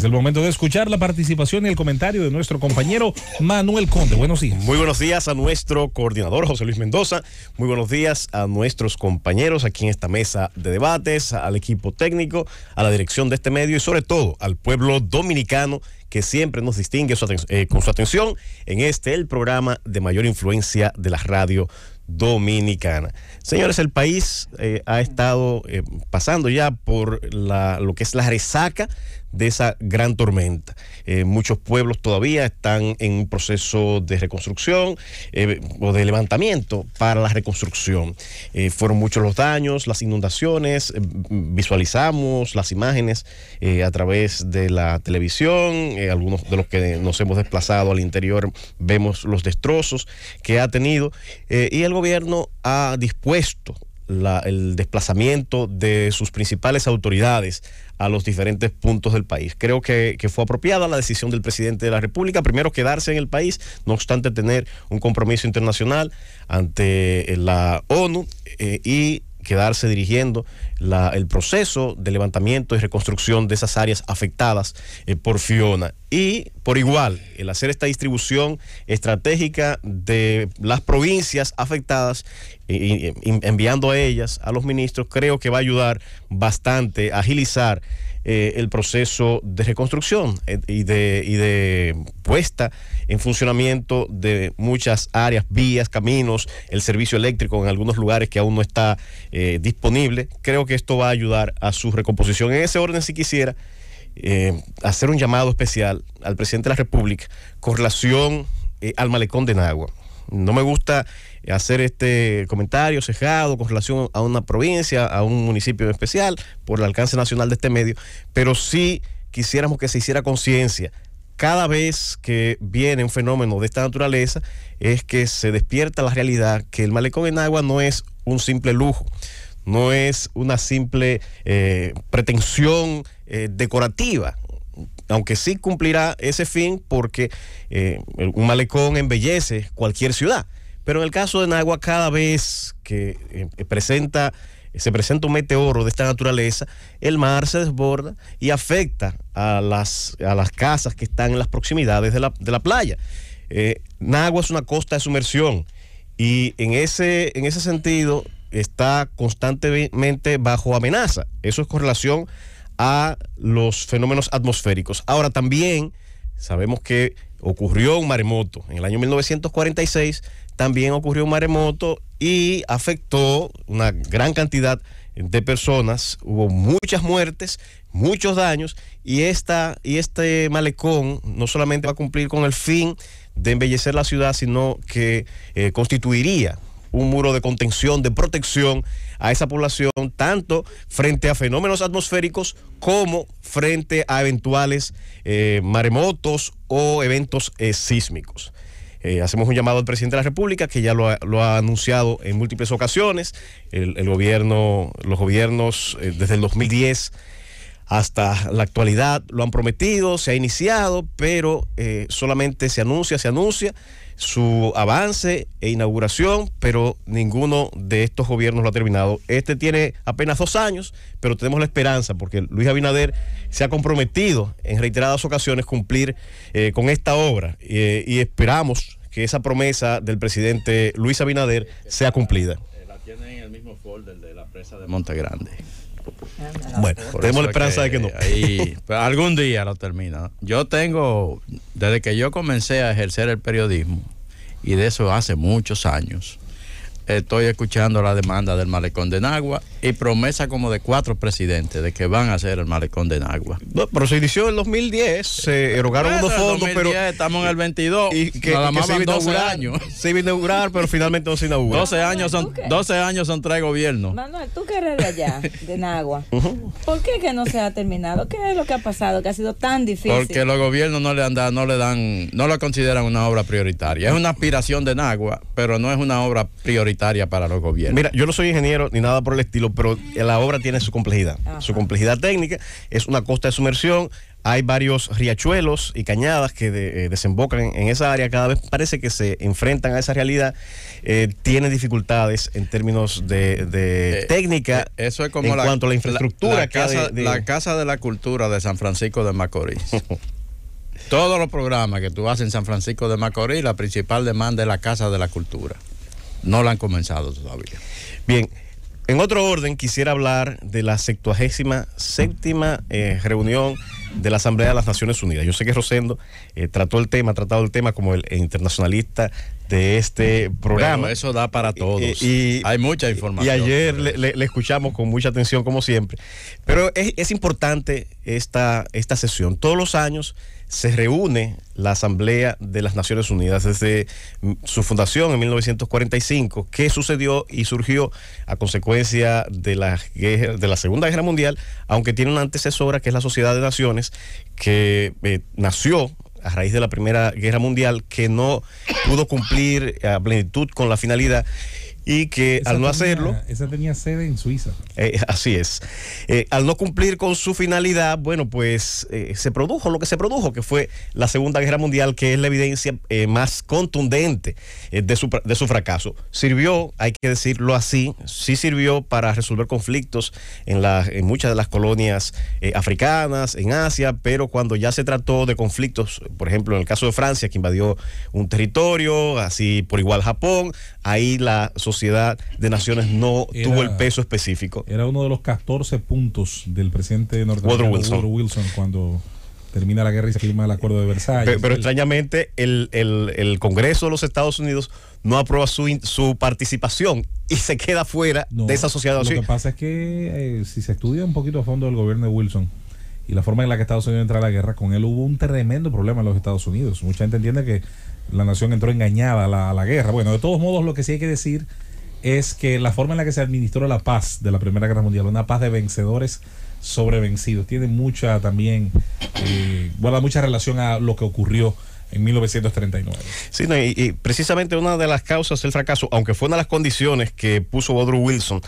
Es el momento de escuchar la participación y el comentario de nuestro compañero Manuel Conde. Buenos días. Muy buenos días a nuestro coordinador José Luis Mendoza. Muy buenos días a nuestros compañeros aquí en esta mesa de debates, al equipo técnico, a la dirección de este medio y sobre todo al pueblo dominicano que siempre nos distingue con su atención en el programa de mayor influencia de la radio dominicana. Señores, el país ha estado pasando ya por lo que es la resaca de esa gran tormenta. Muchos pueblos todavía están en un proceso de reconstrucción o de levantamiento para la reconstrucción. Fueron muchos los daños, las inundaciones, visualizamos las imágenes a través de la televisión, algunos de los que nos hemos desplazado al interior vemos los destrozos que ha tenido y el gobierno ha dispuesto el desplazamiento de sus principales autoridades a los diferentes puntos del país. Creo que fue apropiada la decisión del presidente de la República, primero quedarse en el país, no obstante tener un compromiso internacional ante la ONU y quedarse dirigiendo el proceso de levantamiento y reconstrucción de esas áreas afectadas por Fiona. Y por igual, el hacer esta distribución estratégica de las provincias afectadas, enviando a ellas, a los ministros, creo que va a ayudar bastante a agilizar el proceso de reconstrucción y de puesta en funcionamiento de muchas áreas, vías, caminos, el servicio eléctrico en algunos lugares que aún no está disponible. Creo que esto va a ayudar a su recomposición. En ese orden, si quisiera hacer un llamado especial al presidente de la República con relación al malecón de Nagua. No me gusta hacer este comentario cejado con relación a una provincia, a un municipio en especial, por el alcance nacional de este medio, pero sí quisiéramos que se hiciera conciencia. Cada vez que viene un fenómeno de esta naturaleza, es que se despierta la realidad que el malecón en Nagua no es un simple lujo, no es una simple pretensión decorativa, aunque sí cumplirá ese fin porque un malecón embellece cualquier ciudad. Pero en el caso de Nagua, cada vez que se presenta un meteoro de esta naturaleza, el mar se desborda y afecta a las casas que están en las proximidades de la playa. Nagua es una costa de sumersión y en ese sentido está constantemente bajo amenaza. Eso es con relación a los fenómenos atmosféricos. Ahora también sabemos que ocurrió un maremoto en el año 1946, también ocurrió un maremoto y afectó una gran cantidad de personas, hubo muchas muertes, muchos daños y este malecón no solamente va a cumplir con el fin de embellecer la ciudad, sino que constituiría un muro de contención, de protección a esa población, tanto frente a fenómenos atmosféricos como frente a eventuales maremotos o eventos sísmicos. Hacemos un llamado al presidente de la República, que ya lo ha anunciado en múltiples ocasiones. Los gobiernos desde el 2010 hasta la actualidad lo han prometido, se ha iniciado, pero solamente se anuncia su avance e inauguración, pero ninguno de estos gobiernos lo ha terminado. Este tiene apenas 2 años, pero tenemos la esperanza porque Luis Abinader se ha comprometido en reiteradas ocasiones cumplir con esta obra y esperamos que esa promesa del presidente Luis Abinader sea cumplida. La tienen en el mismo folder de la presa de Monte Grande. Bueno, tenemos la esperanza de que no. Ahí, pues, algún día lo termina. Yo tengo, desde que yo comencé a ejercer el periodismo, y de eso hace muchos años, estoy escuchando la demanda del malecón de Nagua y promesa como de 4 presidentes de que van a hacer el malecón de Nagua. No, pero se inició en el 2010, se erogaron unos fondos, 2010, pero estamos en el 22 y que nada más se iba a 12 inaugurar, años. se iba a inaugurar, pero finalmente no se inauguró. 12 años son 3 gobiernos. Manuel, tú que eres de allá, de Nagua, ¿por qué que no se ha terminado? ¿Qué es lo que ha pasado que ha sido tan difícil? Porque los gobiernos no lo consideran una obra prioritaria. Es una aspiración de Nagua, pero no es una obra prioritaria. prioritaria para los gobiernos. Mira, yo no soy ingeniero ni nada por el estilo, pero la obra tiene su complejidad. Ajá. Su complejidad técnica. Es una costa de sumersión. Hay varios riachuelos y cañadas que desembocan en esa área. Cada vez parece que se enfrentan a esa realidad. Tiene dificultades en términos de técnica. Eso es como en cuanto a la infraestructura. La Casa de la Cultura de San Francisco de Macorís. Todos los programas que tú haces en San Francisco de Macorís, la principal demanda es la Casa de la Cultura. No la han comenzado todavía. Bien. En otro orden, quisiera hablar de la 77ª reunión de la Asamblea de las Naciones Unidas. Yo sé que Rosendo ha tratado el tema como el internacionalista de este programa. Pero eso da para todos. Hay mucha información. Y ayer le escuchamos con mucha atención, como siempre. Pero es importante esta sesión. Todos los años se reúne la Asamblea de las Naciones Unidas desde su fundación en 1945, que sucedió y surgió a consecuencia de la Segunda Guerra Mundial, aunque tiene una antecesora que es la Sociedad de Naciones, que nació a raíz de la Primera Guerra Mundial, que no pudo cumplir a plenitud con la finalidad y que al no hacerlo... Esa tenía sede en Suiza. Así es. Al no cumplir con su finalidad, bueno, pues se produjo lo que se produjo, que fue la Segunda Guerra Mundial, que es la evidencia más contundente de su fracaso. Sirvió, hay que decirlo así, sí sirvió para resolver conflictos en muchas de las colonias africanas, en Asia, pero cuando ya se trató de conflictos, por ejemplo, en el caso de Francia, que invadió un territorio, así por igual Japón, ahí la Sociedad de Naciones no tuvo el peso específico. Era uno de los 14 puntos del presidente norteamericano Woodrow Wilson cuando termina la guerra y se firma el Acuerdo de Versalles. Pero extrañamente el Congreso de los Estados Unidos no aprueba su participación y se queda fuera de esa sociedad. Lo que pasa es que si se estudia un poquito a fondo el gobierno de Wilson y la forma en la que Estados Unidos entra a la guerra, con él hubo un tremendo problema en los Estados Unidos. Mucha gente entiende que la nación entró engañada a la guerra. Bueno, de todos modos, lo que sí hay que decir es que la forma en la que se administró la paz de la Primera Guerra Mundial, una paz de vencedores sobre vencidos, tiene mucha también, guarda mucha relación a lo que ocurrió en 1939. Sí, no, y precisamente una de las causas del fracaso, aunque fue una de las condiciones que puso Woodrow Wilson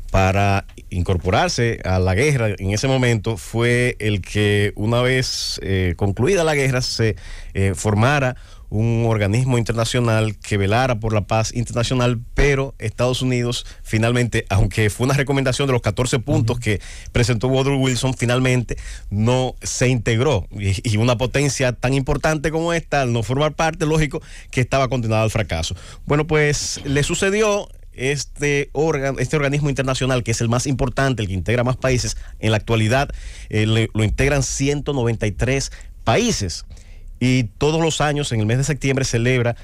para incorporarse a la guerra en ese momento, fue el que una vez concluida la guerra se formara un organismo internacional que velara por la paz internacional, pero Estados Unidos finalmente, aunque fue una recomendación de los 14 puntos que presentó Woodrow Wilson, finalmente no se integró, y una potencia tan importante como esta, al no formar parte, lógico que estaba condenada al fracaso. Bueno, pues le sucedió este organismo internacional, que es el más importante, el que integra más países en la actualidad, lo integran 193 países. Y todos los años, en el mes de septiembre, celebra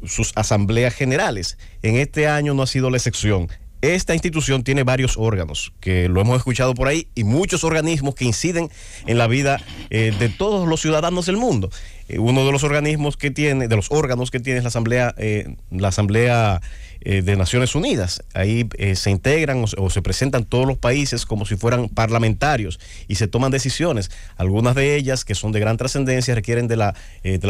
sus asambleas generales. En este año no ha sido la excepción. Esta institución tiene varios órganos, que lo hemos escuchado por ahí, y muchos organismos que inciden en la vida de todos los ciudadanos del mundo. Uno de los órganos que tiene es la Asamblea de Naciones Unidas. Ahí se integran o se presentan todos los países como si fueran parlamentarios y se toman decisiones. Algunas de ellas, que son de gran trascendencia, requieren de la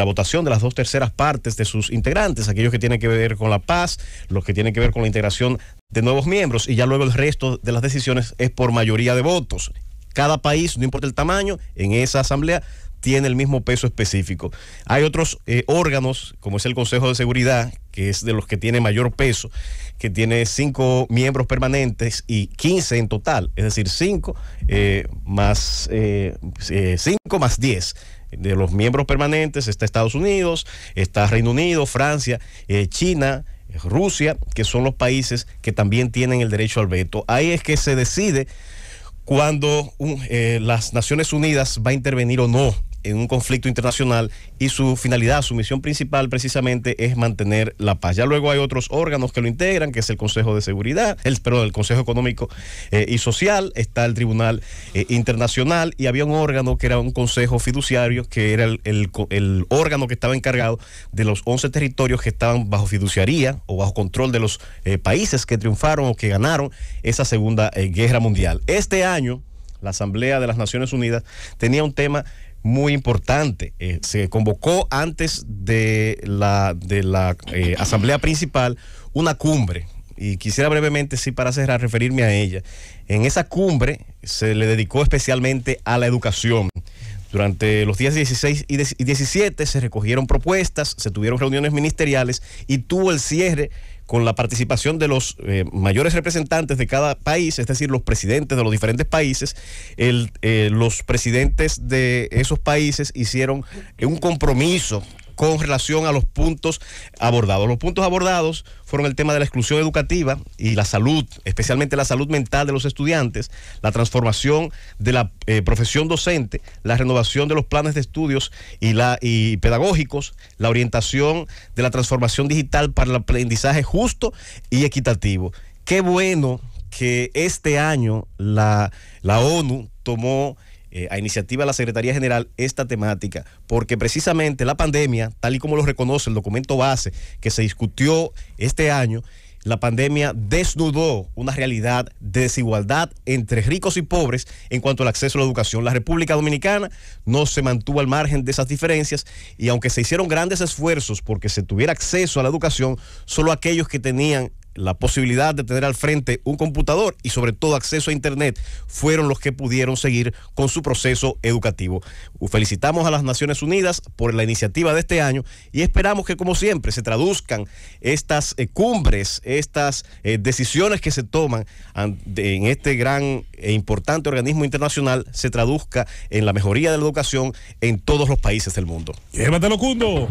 votación de las 2/3 partes de sus integrantes, aquellos que tienen que ver con la paz, los que tienen que ver con la integración de nuevos miembros, y ya luego el resto de las decisiones es por mayoría de votos. Cada país, no importa el tamaño, en esa asamblea tiene el mismo peso específico. Hay otros órganos, como es el Consejo de Seguridad, que es de los que tiene mayor peso, que tiene 5 miembros permanentes y 15 en total, es decir, 5 más 10. De los miembros permanentes está Estados Unidos, está Reino Unido, Francia, China, Rusia, que son los países que también tienen el derecho al veto. Ahí es que se decide cuando las Naciones Unidas va a intervenir o no en un conflicto internacional, y su finalidad, su misión principal precisamente es mantener la paz. Ya luego hay otros órganos que lo integran, que es el Consejo de Seguridad, el Consejo Económico y Social, está el Tribunal Internacional, y había un órgano que era un consejo fiduciario, que era el órgano que estaba encargado de los 11 territorios que estaban bajo fiduciaría o bajo control de los países que triunfaron o que ganaron esa Segunda Guerra Mundial. Este año, la Asamblea de las Naciones Unidas tenía un tema muy importante. Se convocó antes de la asamblea principal una cumbre y quisiera brevemente, sí, para cerrar, referirme a ella. En esa cumbre se le dedicó especialmente a la educación. Durante los días 16 y 17 se recogieron propuestas, se tuvieron reuniones ministeriales y tuvo el cierre con la participación de los mayores representantes de cada país, es decir, los presidentes de los diferentes países. Los presidentes de esos países hicieron un compromiso con relación a los puntos abordados. Los puntos abordados fueron el tema de la exclusión educativa y la salud, especialmente la salud mental de los estudiantes, la transformación de la profesión docente, la renovación de los planes de estudios y pedagógicos, la orientación de la transformación digital para el aprendizaje justo y equitativo. Qué bueno que este año la ONU tomó a iniciativa de la Secretaría General esta temática, porque precisamente la pandemia, tal y como lo reconoce el documento base que se discutió este año, la pandemia desnudó una realidad de desigualdad entre ricos y pobres en cuanto al acceso a la educación. La República Dominicana no se mantuvo al margen de esas diferencias y aunque se hicieron grandes esfuerzos porque se tuviera acceso a la educación, solo aquellos que tenían la posibilidad de tener al frente un computador y sobre todo acceso a internet fueron los que pudieron seguir con su proceso educativo. Felicitamos a las Naciones Unidas por la iniciativa de este año y esperamos que, como siempre, se traduzcan estas cumbres, estas decisiones que se toman en este gran e importante organismo internacional, se traduzca en la mejoría de la educación en todos los países del mundo. ¡Llévatelo, Cundo!